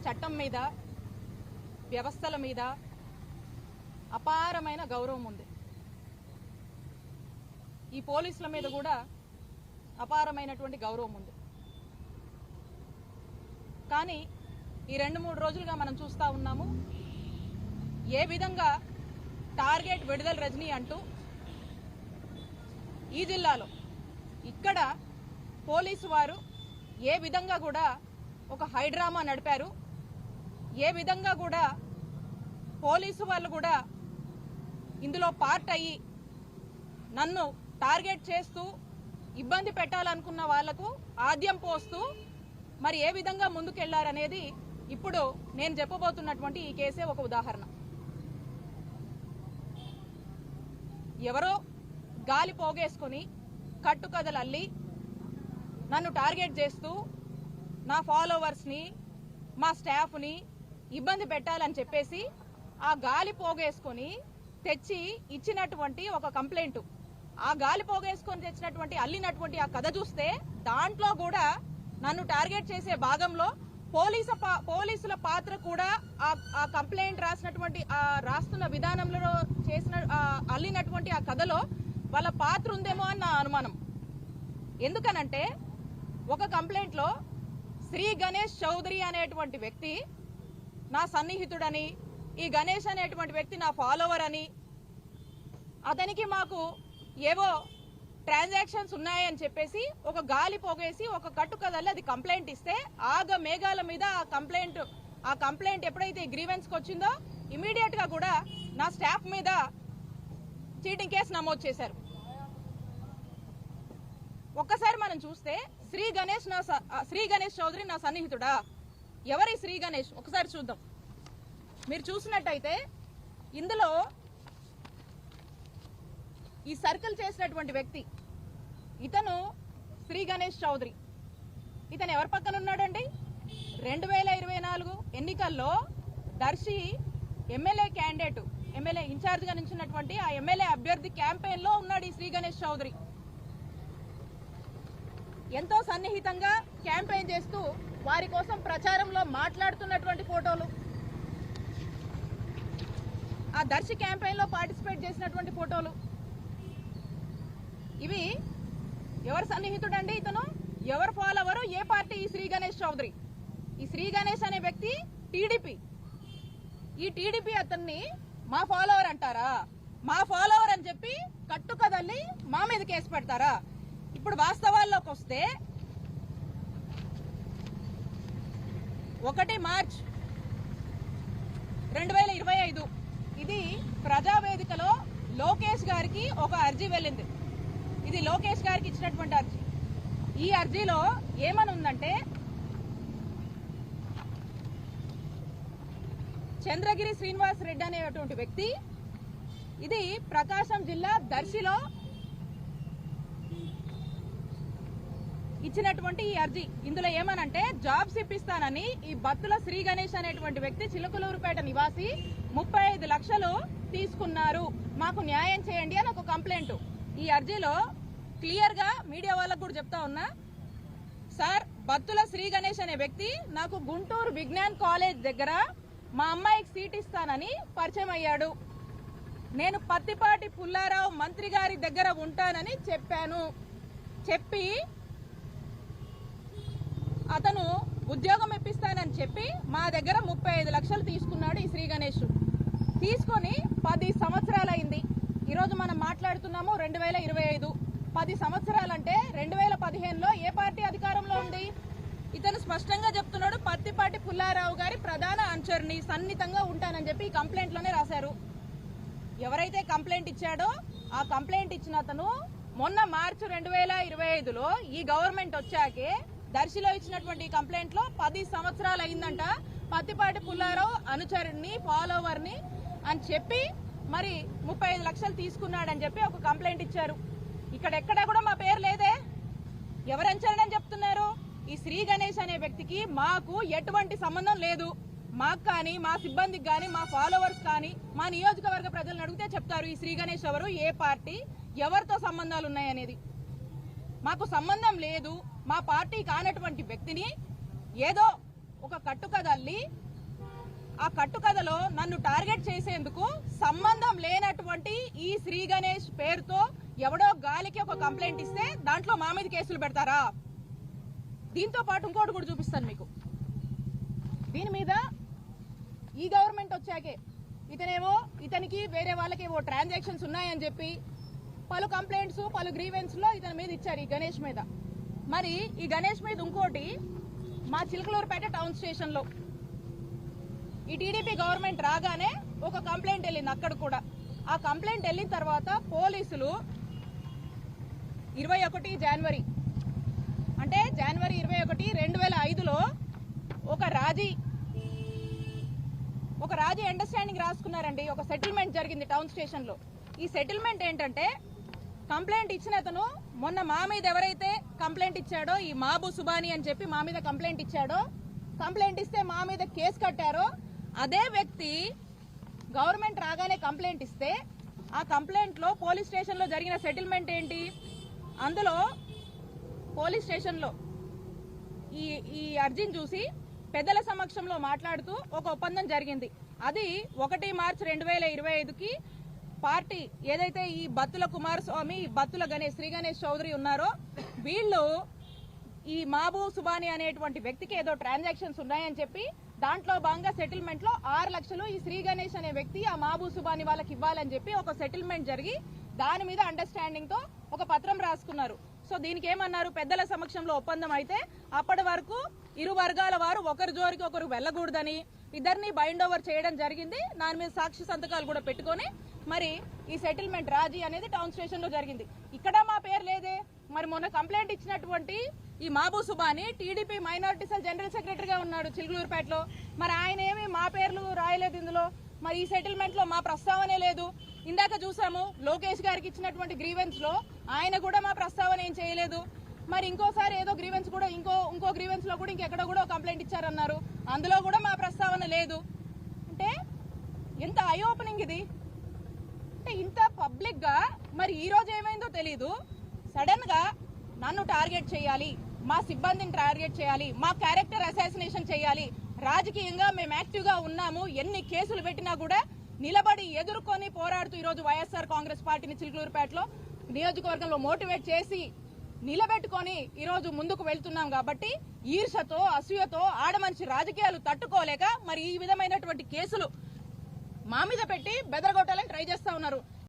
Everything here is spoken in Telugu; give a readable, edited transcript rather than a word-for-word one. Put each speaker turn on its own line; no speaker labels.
చట్టం మీద, వ్యవస్థల మీద అపారమైన గౌరవం ఉంది. ఈ పోలీసుల మీద కూడా అపారమైనటువంటి గౌరవం ఉంది. కానీ ఈ 2-3 రోజులుగా మనం చూస్తూ ఉన్నాము, ఏ విధంగా టార్గెట్ విడుదల రజనీ అంటూ ఈ జిల్లాలో ఇక్కడ పోలీసు వారు ఏ విధంగా కూడా ఒక హైడ్రామా నడిపారు, ఏ విధంగా కూడా పోలీసు వాళ్ళు కూడా ఇందులో పార్ట్ అయ్యి నన్ను టార్గెట్ చేస్తూ ఇబ్బంది పెట్టాలనుకున్న వాళ్లకు ఆద్యం పోస్తూ మరి ఏ విధంగా ముందుకెళ్లారనేది ఇప్పుడు నేను చెప్పబోతున్నటువంటి ఈ కేసే ఒక ఉదాహరణ. ఎవరో గాలి పోగేసుకుని కట్టుకథలు అల్లి నన్ను టార్గెట్ చేస్తూ నా ఫాలోవర్స్ని, మా స్టాఫ్ని ఇబ్బంది పెట్టాలని చెప్పేసి ఆ గాలి పోగేసుకొని తెచ్చి ఇచ్చినటువంటి ఒక కంప్లైంట్, ఆ గాలి పోగేసుకొని తెచ్చినటువంటి అల్లినటువంటి ఆ కథ చూస్తే దాంట్లో కూడా నన్ను టార్గెట్ చేసే భాగంలో పోలీసుల పాత్ర కూడా ఆ కంప్లైంట్ రాసినటువంటి రాస్తున్న విధానంలో చేసిన అల్లినటువంటి ఆ కథలో వాళ్ళ పాత్ర ఉందేమో అని నా అనుమానం. ఎందుకనంటే ఒక కంప్లైంట్ లో శ్రీ గణేష్ చౌదరి అనేటువంటి వ్యక్తి నా సన్నిహితుడని, ఈ గణేష్ అనేటువంటి వ్యక్తి నా ఫాలోవర్ అని, అతనికి మాకు ఏవో ట్రాన్సాక్షన్స్ ఉన్నాయని చెప్పేసి ఒక గాలి పోగేసి ఒక కట్టుకదల్లి అది కంప్లైంట్ ఇస్తే ఆగ మేఘాల మీద ఆ కంప్లైంట్ ఎప్పుడైతే గ్రీవెన్స్కి వచ్చిందో ఇమీడియట్ గా కూడా నా స్టాఫ్ మీద చీటింగ్ కేసు నమోదు చేశారు. ఒక్కసారి మనం చూస్తే శ్రీ గణేష్ చౌదరి నా సన్నిహితుడా? ఎవరి శ్రీ గణేష్ ఒకసారి చూద్దాం. మీరు చూసినట్టయితే ఇందులో ఈ సర్కిల్ చేసినటువంటి వ్యక్తి ఇతను శ్రీ గణేష్ చౌదరి. ఇతను ఎవరి పక్కన ఉన్నాడండి? 2024 ఎన్నికల్లో Darsi MLA candidate, MLA incharge గా నిలిచినటువంటి ఆ ఎమ్మెల్యే అభ్యర్థి క్యాంపెయిన్ లో ఉన్నాడు ఈ శ్రీ గణేష్ చౌదరి. ఎంతో సన్నిహితంగా క్యాంపెయిన్ చేస్తూ వారి కోసం ప్రచారంలో మాట్లాడుతున్నటువంటి ఫోటోలు, ఆ దర్శి క్యాంపెయిన్ లో పార్టిసిపేట్ చేసినటువంటి ఫోటోలు, ఇవి ఎవరు సన్నిహితుడండి? ఇతను ఎవరు ఫాలోవరు? ఏ పార్టీ? ఈ శ్రీ గణేష్ చౌదరి. ఈ శ్రీ గణేష్ అనే వ్యక్తి టీడీపీ. ఈ టీడీపీ అతన్ని మా ఫాలోవర్ అంటారా? మా ఫాలోవర్ అని చెప్పి కట్టుకదల్లి మా మీద కేసు పెడతారా? ఇప్పుడు వాస్తవాల్లోకి వస్తే 1 మార్చ్ 2025 ఇది ప్రజావేదికలో లోకేష్ గారికి ఒక అర్జీ వెళ్ళింది. ఇది లోకేష్ గారికి ఇచ్చినటువంటి అర్జీ. ఈ అర్జీలో ఏమని ఉందంటే, చంద్రగిరి శ్రీనివాస్ రెడ్డి అనేటువంటి వ్యక్తి, ఇది ప్రకాశం జిల్లా దర్శిలో ఇచ్చినటువంటి ఈ అర్జీ. ఇందులో ఏమనంటే, జాబ్స్ ఇప్పిస్తానని ఈ బత్తుల శ్రీ గణేష్ అనేటువంటి వ్యక్తి చిలుకలూరుపేట నివాసి 35 లక్షలు తీసుకున్నారు, మాకు న్యాయం చేయండి అని ఒక కంప్లైంట్. ఈ అర్జీలో క్లియర్ గా మీడియా వాళ్ళకు కూడా చెప్తా ఉన్నా, సార్ బత్తుల శ్రీ గణేష్ అనే వ్యక్తి నాకు గుంటూరు విజ్ఞాన్ కాలేజ్ దగ్గర మా అమ్మాయికి సీట్ ఇస్తానని పరిచయం అయ్యాడు. నేను పత్తిపాటి పుల్లారావు మంత్రి గారి దగ్గర ఉంటానని చెప్పి అతను ఉద్యోగం ఇప్పిస్తానని చెప్పి మా దగ్గర 35 లక్షలు తీసుకున్నాడు ఈ శ్రీ గణేష్. తీసుకొని 10 సంవత్సరాలైంది. ఈరోజు మనం మాట్లాడుతున్నాము 2025. 10 సంవత్సరాలంటే 2015లో ఏ పార్టీ అధికారంలో ఉంది? ఇతను స్పష్టంగా చెప్తున్నాడు, పత్తిపాటి పుల్లారావు గారి ప్రధాన అనుచరుని, సన్నిహితంగా ఉంటానని చెప్పి ఈ కంప్లైంట్ లోనే రాశారు. ఎవరైతే కంప్లైంట్ ఇచ్చాడో ఆ కంప్లైంట్ ఇచ్చిన అతను మొన్న మార్చి 2025లో ఈ గవర్నమెంట్ వచ్చాకే దర్శిలో ఇచ్చినటువంటి కంప్లైంట్ లో 10 సంవత్సరాలు అయిందంట. పత్తిపాటి పుల్లారావు అనుచరుని, ఫాలోవర్ని అని చెప్పి మరి 35 లక్షలు తీసుకున్నాడని చెప్పి ఒక కంప్లైంట్ ఇచ్చారు. ఇక్కడ ఎక్కడా కూడా మా పేరు లేదే. ఎవరు అనుచరుడని చెప్తున్నారు? ఈ శ్రీ గణేష్ అనే వ్యక్తికి మాకు ఎటువంటి సంబంధం లేదు. మాకు కానీ, మా సిబ్బందికి కానీ, మా ఫాలోవర్స్ కానీ, మా నియోజకవర్గ ప్రజలను అడిగితే చెప్తారు ఈ శ్రీ గణేష్ ఎవరు, ఏ పార్టీ, ఎవరితో సంబంధాలు ఉన్నాయనేది. మాకు సంబంధం లేదు. మా పార్టీ కానటువంటి వ్యక్తిని ఏదో ఒక కట్టుకథ అల్లి ఆ కట్టుకథలో నన్ను టార్గెట్ చేసేందుకు సంబంధం లేనటువంటి ఈ శ్రీ గణేష్ పేరుతో ఎవడో గాలికి ఒక కంప్లైంట్ ఇస్తే దాంట్లో మా మీద కేసులు పెడతారా? దీంతో పాటు ఇంకోటి కూడా చూపిస్తాను మీకు. దీని మీద ఈ గవర్నమెంట్ వచ్చాకే ఇతనికి వేరే వాళ్ళకి ఏవో ట్రాన్సాక్షన్స్ ఉన్నాయని చెప్పి పలు కంప్లైంట్స్ పలు గ్రీవెన్స్ లో ఇతని మీద ఇచ్చారు, ఈ గణేష్ మీద. మరి ఈ గణేష్ మీద ఇంకోటి మా చిలకలూరుపేట టౌన్ స్టేషన్ లో ఈ టీడీపీ గవర్నమెంట్ రాగానే ఒక కంప్లైంట్ వెళ్ళింది. అక్కడ కూడా ఆ కంప్లైంట్ వెళ్ళిన తర్వాత పోలీసులు 21 జనవరి అంటే జనవరి 21, 2005లో ఒక రాజీ అండర్స్టాండింగ్ రాసుకున్నారండి. ఒక సెటిల్మెంట్ జరిగింది టౌన్ స్టేషన్ లో. ఈ సెటిల్మెంట్ ఏంటంటే కంప్లైంట్ ఇచ్చిన అతను మొన్న మా మీద ఎవరైతే కంప్లైంట్ ఇచ్చాడో ఈ మాబు సుబాని అని చెప్పి మా మీద కంప్లైంట్ ఇచ్చాడో, కంప్లైంట్ ఇస్తే మా మీద కేసు కట్టారో అదే వ్యక్తి గవర్నమెంట్ రాగానే కంప్లైంట్ ఇస్తే ఆ కంప్లైంట్ లో పోలీస్ స్టేషన్ లో జరిగిన సెటిల్మెంట్ ఏంటి? అందులో పోలీస్ స్టేషన్ లో ఈ అర్జీని చూసి పెద్దల సమక్షంలో మాట్లాడుతూ ఒక ఒప్పందం జరిగింది. అది 1 మార్చి 2025కి పార్టీ ఏదైతే ఈ బత్తుల కుమారస్వామి, బత్తుల గణేష్, శ్రీ గణేష్ చౌదరి ఉన్నారో వీళ్ళు ఈ మాబు సుబాని అనేటువంటి వ్యక్తికి ఏదో ట్రాన్సాక్షన్స్ ఉన్నాయని చెప్పి దాంట్లో భాగంగా సెటిల్మెంట్ లో 6 లక్షలు ఈ శ్రీ గణేష్ అనే వ్యక్తి ఆ మాబు సుబాని వాళ్ళకి ఇవ్వాలని చెప్పి ఒక సెటిల్మెంట్ జరిగి దాని మీద అండర్స్టాండింగ్ తో ఒక పత్రం రాసుకున్నారు. సో దీనికి ఏమన్నారు? పెద్దల సమక్షంలో ఒప్పందం అయితే అప్పటి వరకు ఇరు వర్గాల వారు ఒకరి జోరికి ఒకరు వెళ్ళకూడదని ఇద్దరిని బైండ్ ఓవర్ చేయడం జరిగింది. దాని మీద సాక్షి సంతకాలు కూడా పెట్టుకొని మరి ఈ సెటిల్మెంట్ రాజీ అనేది టౌన్ స్టేషన్ లో జరిగింది. ఇక్కడ మా పేరు లేదే. మరి మొన్న కంప్లైంట్ ఇచ్చినటువంటి ఈ Mabu Subani TDP minority cell general సెక్రటరీగా ఉన్నాడు చిలుకలూరుపేటలో. మరి ఆయన ఏమి మా పేర్లు రాయలేదు ఇందులో. మరి ఈ సెటిల్మెంట్ లో మా ప్రస్తావనే లేదు. ఇందాక చూసాము లోకేష్ గారికి ఇచ్చినటువంటి గ్రీవెన్స్ లో ఆయన కూడా మా ప్రస్తావన ఏం చేయలేదు. మరి ఇంకోసారి ఏదో గ్రీవెన్స్ కూడా ఇంకో గ్రీవెన్స్ లో కూడా ఇంకెక్కడ కూడా కంప్లైంట్ ఇచ్చారన్నారు, అందులో కూడా మా ప్రస్తావన లేదు. అంటే ఎంత ఐ ఓపెనింగ్ ఇది. అంటే ఇంత పబ్లిక్ గా మరి ఈ రోజు ఏమైందో తెలీదు. సడన్ గా నన్ను టార్గెట్ చేయాలి, మా సిబ్బందిని టార్గెట్ చేయాలి, మా క్యారెక్టర్ అసాసినేషన్ చేయాలి, రాజకీయంగా మేము యాక్టివ్ గా ఉన్నాము, ఎన్ని కేసులు పెట్టినా కూడా నిలబడి ఎదుర్కొని పోరాడుతూ ఈ రోజు వైఎస్ఆర్ కాంగ్రెస్ పార్టీని చిలుకలూరుపేటలో నియోజకవర్గంలో మోటివేట్ చేసి నిలబెట్టుకొని ఈ రోజు ముందుకు వెళ్తున్నాం. కాబట్టి ఈర్షతో అసూయతో ఆడమనిషి రాజకీయాలు తట్టుకోలేక మరి ఈ విధమైనటువంటి కేసులు మా మీద పెట్టి బెదరగొట్టాలని ట్రై చేస్తా ఉన్నారు.